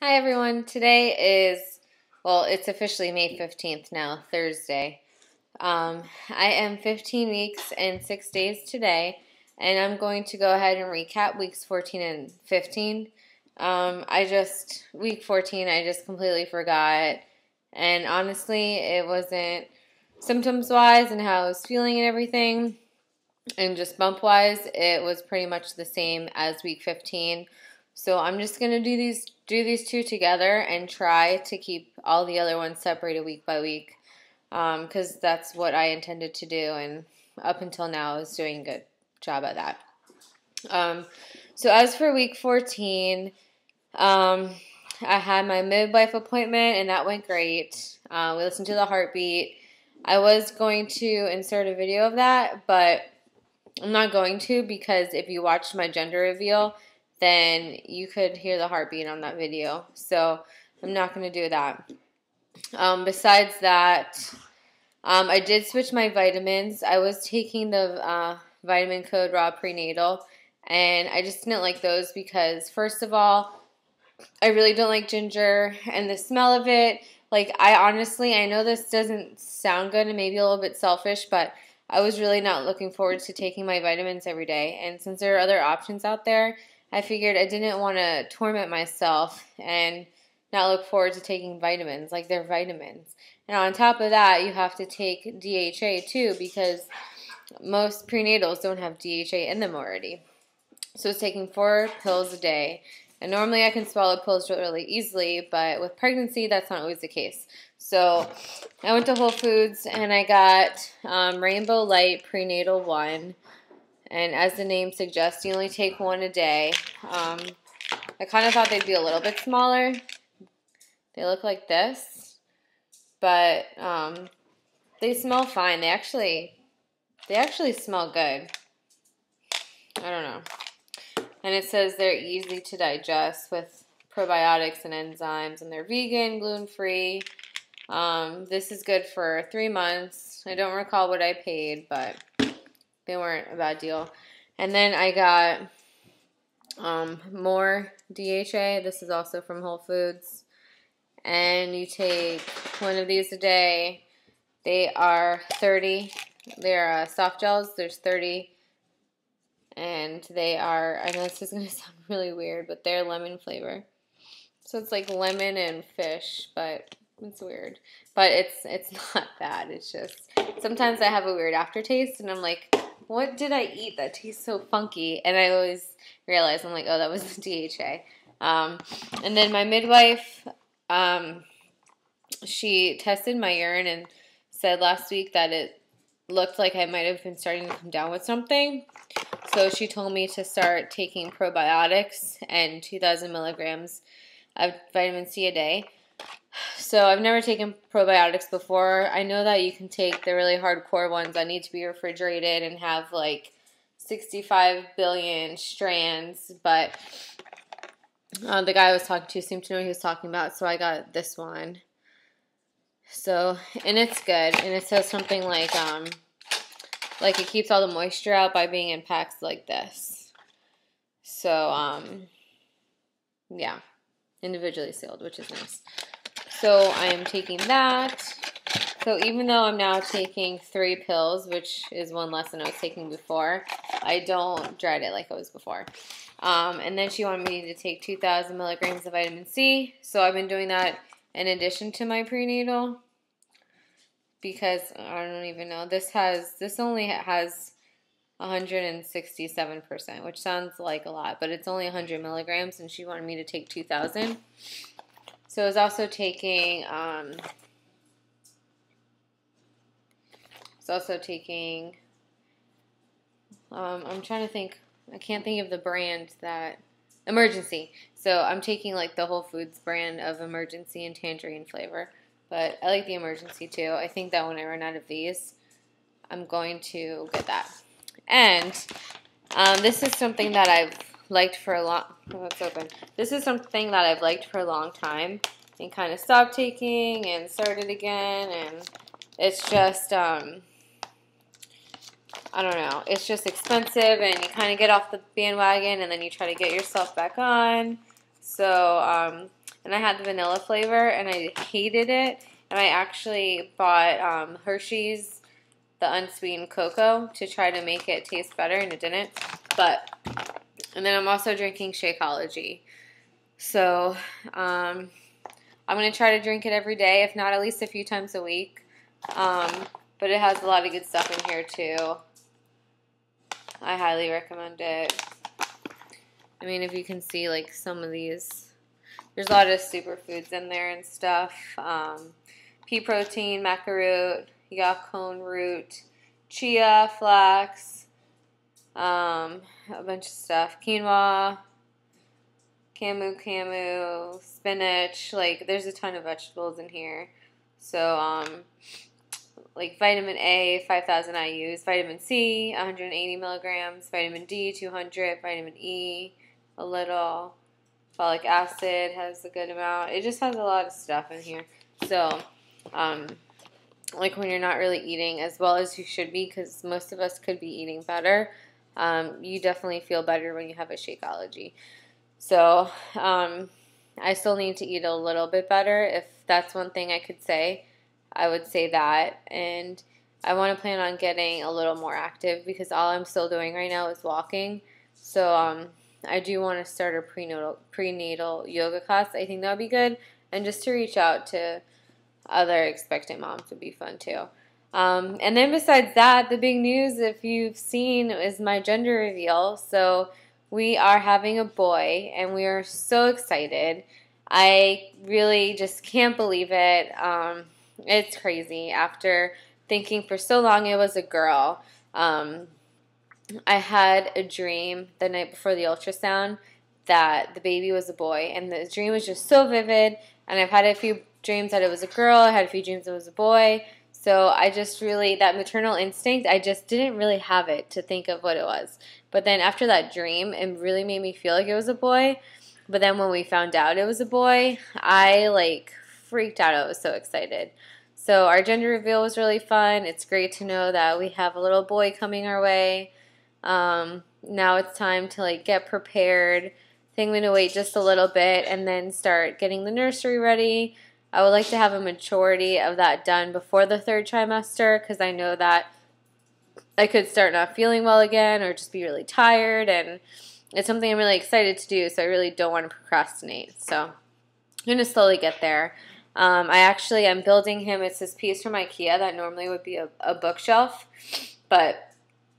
Hi everyone. Today is, well, it's officially May 15th now, Thursday. I am 15 weeks and 6 days today, and I'm going to go ahead and recap weeks 14 and 15. Week 14, I just completely forgot, and honestly, it wasn't symptoms-wise and how I was feeling and everything, and just bump-wise, it was pretty much the same as week 15. So I'm just going to do these two together and try to keep all the other ones separated week by week, because that's what I intended to do, and up until now I was doing a good job at that. So as for week 14, I had my midwife appointment and that went great. We listened to the heartbeat. I was going to insert a video of that, but I'm not going to, because if you watched my gender reveal, then you could hear the heartbeat on that video. So I'm not going to do that. Besides that, I did switch my vitamins. I was taking the Vitamin Code Raw Prenatal, and I just didn't like those because, first of all, I really don't like ginger, and the smell of it, like, I know this doesn't sound good and maybe a little bit selfish, but I was really not looking forward to taking my vitamins every day. And since there are other options out there, I figured I didn't want to torment myself and not look forward to taking vitamins. Like, they're vitamins. And on top of that, you have to take DHA too, because most prenatals don't have DHA in them already. So it's taking 4 pills a day. And normally I can swallow pills really easily, but with pregnancy, that's not always the case. So I went to Whole Foods and I got Rainbow Light Prenatal 1. And as the name suggests, you only take 1 a day. I kind of thought they'd be a little bit smaller. They look like this. But they smell fine. They actually smell good. I don't know. And it says they're easy to digest with probiotics and enzymes, and they're vegan, gluten-free. This is good for 3 months. I don't recall what I paid, but they weren't a bad deal. And then I got more DHA. This is also from Whole Foods. And you take 1 of these a day. They are 30. They're soft gels. There's 30. And they are, I know this is going to sound really weird, but they're lemon flavor. So it's like lemon and fish, but it's weird. But it's not bad. It's just, sometimes I have a weird aftertaste, and I'm like, what did I eat that tastes so funky? And I always realize, I'm like, oh, that was the DHA. And then my midwife, she tested my urine and said last week that it looked like I might have been starting to come down with something. So she told me to start taking probiotics and 2,000 milligrams of vitamin C a day. So I've never taken probiotics before. I know that you can take the really hardcore ones that need to be refrigerated and have like 65 billion strands, but the guy I was talking to seemed to know what he was talking about, so I got this one. So, and it's good, and it says something like it keeps all the moisture out by being in packs like this. So, yeah, individually sealed, which is nice. So I am taking that. So even though I'm now taking 3 pills, which is 1 less than I was taking before, I don't dread it like I was before. And then she wanted me to take 2,000 milligrams of vitamin C. So I've been doing that in addition to my prenatal, because I don't even know. This only has 167%, which sounds like a lot, but it's only 100 milligrams, and she wanted me to take 2,000. So I was also taking, I'm trying to think, I can't think of the brand that, Emergency. So I'm taking like the Whole Foods brand of Emergency and tangerine flavor. But I like the Emergency too. I think that when I run out of these, I'm going to get that. And this is something that I've liked for a long, This is something that I've liked for a long time and kind of stopped taking and started again. And it's just, I don't know, it's just expensive, and you kind of get off the bandwagon and then you try to get yourself back on. So and I had the vanilla flavor, and I hated it. And I actually bought Hershey's, the unsweetened cocoa, to try to make it taste better, and it didn't. And then I'm also drinking Shakeology. So I'm going to try to drink it every day, if not at least a few times a week. But it has a lot of good stuff in here, too. I highly recommend it. I mean, if you can see, like, some of these, there's a lot of superfoods in there and stuff. Pea protein, maca root, you got cone root, chia, flax, a bunch of stuff. Quinoa, camu, spinach. Like, there's a ton of vegetables in here. So, like vitamin A, 5,000 IUs, vitamin C, 180 milligrams, vitamin D, 200, vitamin E, a little, folic acid has a good amount. It just has a lot of stuff in here. So, like when you're not really eating as well as you should be, because most of us could be eating better, you definitely feel better when you have a Shakeology. So, I still need to eat a little bit better. If that's one thing I could say, I would say that. And I want to plan on getting a little more active, because all I'm still doing right now is walking. So, I do want to start a prenatal yoga class. I think that would be good. And just to reach out to other expectant moms would be fun too. And then besides that, the big news, if you've seen, is my gender reveal. So we are having a boy, and we are so excited. I really just can't believe it. It's crazy. After thinking for so long it was a girl, I had a dream the night before the ultrasound that the baby was a boy, and the dream was just so vivid. And I've had a few dreams that it was a girl. I had a few dreams it was a boy. So I just really, that maternal instinct, I just didn't really have it to think of what it was. But then after that dream, it really made me feel like it was a boy. But then when we found out it was a boy, I like freaked out. I was so excited. So our gender reveal was really fun. It's great to know that we have a little boy coming our way. Now it's time to like get prepared. I think I'm going to wait just a little bit and then start getting the nursery ready. I would like to have a majority of that done before the 3rd trimester, because I know that I could start not feeling well again or just be really tired, and it's something I'm really excited to do, so I really don't want to procrastinate. So I'm going to slowly get there. I'm building him. It's this piece from IKEA that normally would be a bookshelf, but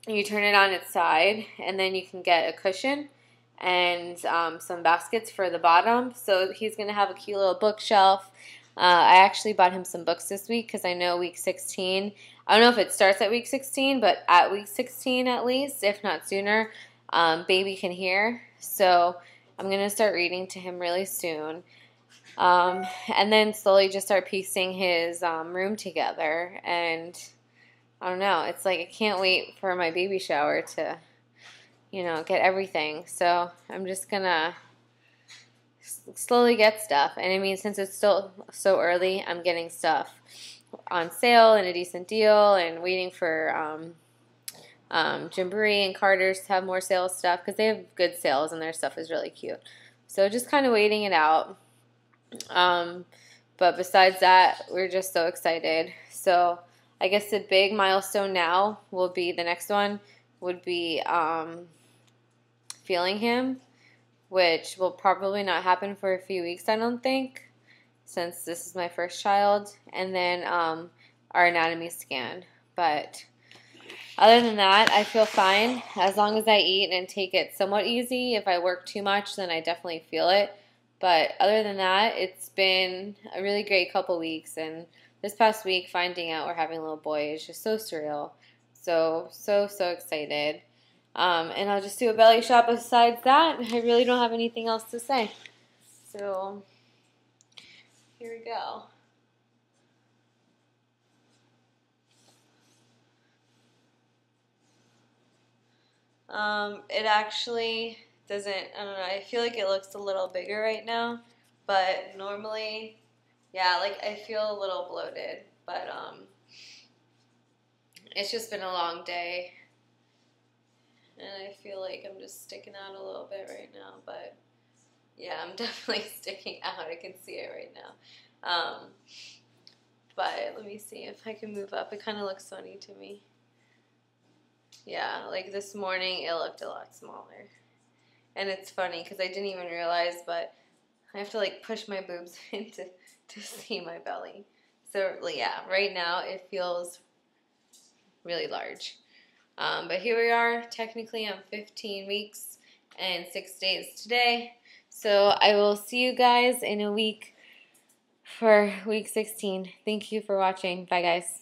you turn it on its side, and then you can get a cushion and some baskets for the bottom. So he's going to have a cute little bookshelf. I actually bought him some books this week, because I know week 16, I don't know if it starts at week 16, but at week 16 at least, if not sooner, baby can hear. So I'm going to start reading to him really soon. And then slowly just start piecing his room together. And I don't know, it's like I can't wait for my baby shower to, get everything. So I'm just going to slowly get stuff. And I mean, since it's still so early, I'm getting stuff on sale and a decent deal, and waiting for Gymboree and Carter's to have more sales stuff, because they have good sales and their stuff is really cute. So just kind of waiting it out. But besides that, we're just so excited. So I guess the big milestone now will be, the next one would be feeling him, which will probably not happen for a few weeks, I don't think, since this is my first child, and then our anatomy scan. But other than that, I feel fine as long as I eat and take it somewhat easy. If I work too much, then I definitely feel it. But other than that, it's been a really great couple weeks, and this past week, finding out we're having a little boy is just so surreal. So excited. And I'll just do a belly shot besides that. I really don't have anything else to say. So, here we go. It actually doesn't, I don't know, I feel like it looks a little bigger right now. But normally, yeah, like I feel a little bloated. But, it's just been a long day. And I feel like I'm just sticking out a little bit right now, but Yeah, I'm definitely sticking out. I can see it right now. But let me see if I can move up. It kind of looks funny to me. Yeah, like this morning it looked a lot smaller. And it's funny because I didn't even realize, but I have to like push my boobs in to see my belly. So yeah, right now it feels really large. But here we are. Technically, I'm 15 weeks and 6 days today. So I will see you guys in a week for week 16. Thank you for watching. Bye, guys.